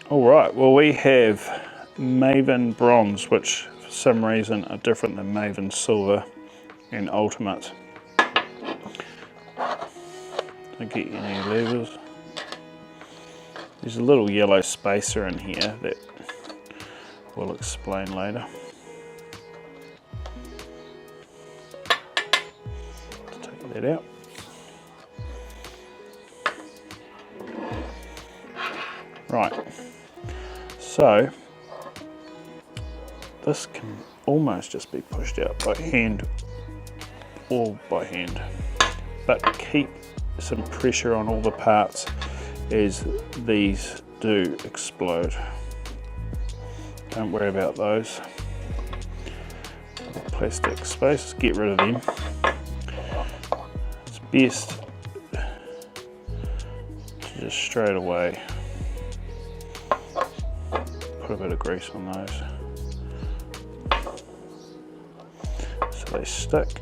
All right, well we have Maven Bronze, which for some reason are different than Maven Silver and Ultimate. Don't get any levers. There's a little yellow spacer in here that we'll explain later. Take that out. Right, so this can almost just be pushed out by hand or by hand, but keep some pressure on all the parts as these do explode. Don't worry about those. Plastic spaces, get rid of them. It's best to just straight away put a bit of grease on those so they stick.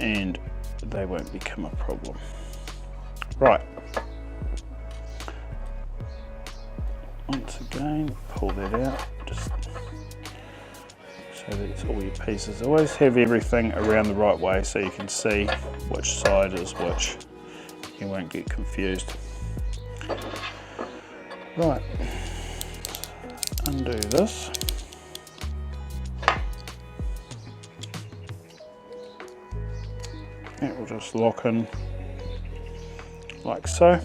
And they won't become a problem. Right. Once again, pull that out, just so that's all your pieces. Always have everything around the right way so you can see which side is which. You won't get confused. Right. Undo this. It will just lock in like so.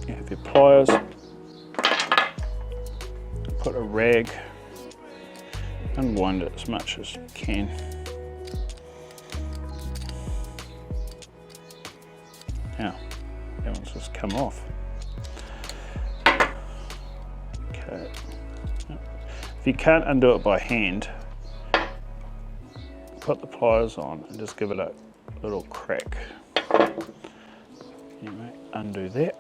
You have your pliers, put a rag, unwind it as much as you can. Now, that one's just come off. Okay. If you can't undo it by hand, put the pliers on and just give it a little crack. Anyway, undo that.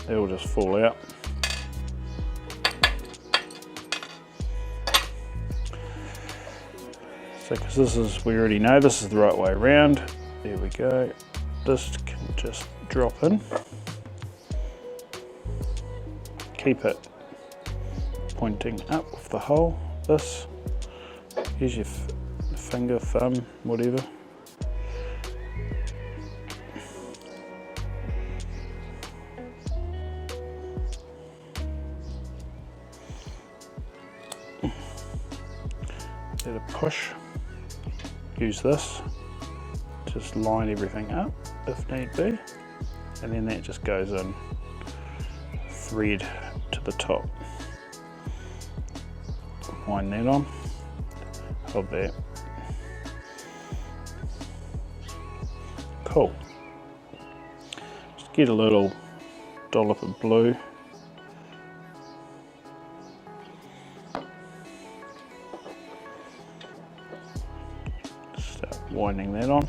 They will just fall out. So, because this is, we already know this is the right way around. There we go. This can just drop in. Keep it pointing up with the hole. This, use your finger, thumb, whatever. Let it push. Use this. Just line everything up if need be. And then that just goes in. Thread to the top. Wind that on. Hold that. Cool. Just get a little dollop of blue. Start winding that on.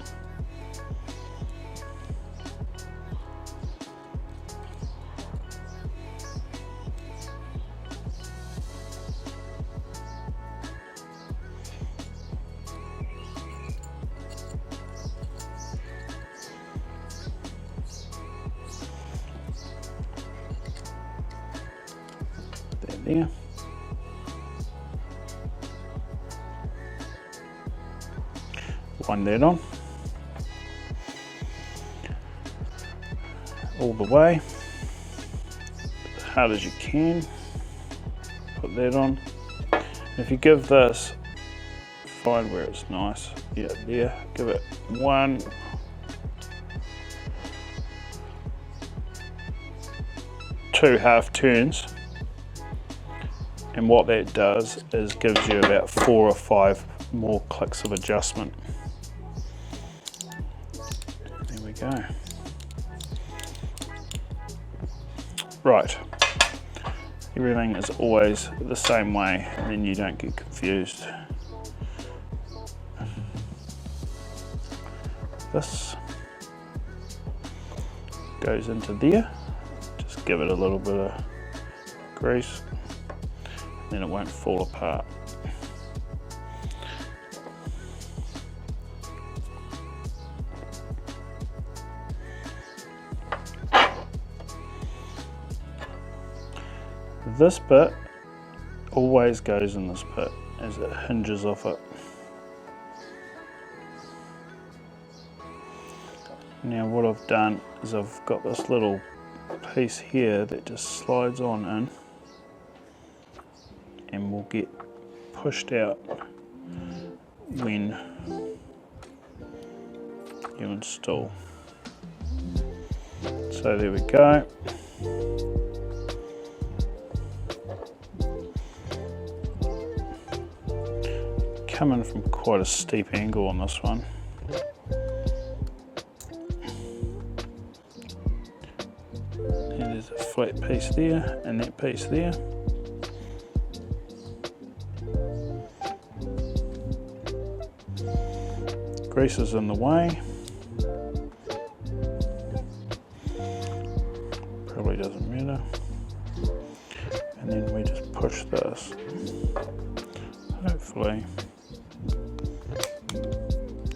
There. Wind that on all the way, as hard as you can. Put that on. If you give this, find where it's nice. Yeah, there. Give it 1, 2 half turns. And what that does is gives you about 4 or 5 more clicks of adjustment. There we go. Right. Everything is always the same way, and then you don't get confused. This goes into there. Just give it a little bit of grease, then it won't fall apart. This bit always goes in this bit as it hinges off it. Now what I've done is I've got this little piece here that just slides on in and will get pushed out when you install. So there we go. Coming from quite a steep angle on this one. And there's a flat piece there and that piece there. Grease is in the way. Probably doesn't matter. And then we just push this. Hopefully.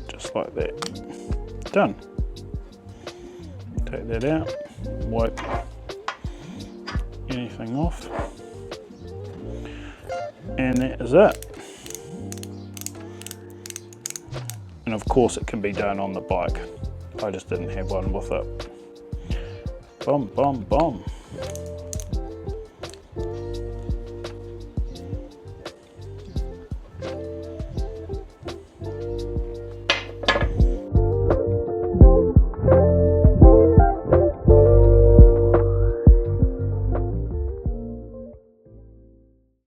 Just like that. Done. Take that out, wipe anything off, and that is it. And of course it can be done on the bike. I just didn't have one with it. Boom, boom, boom.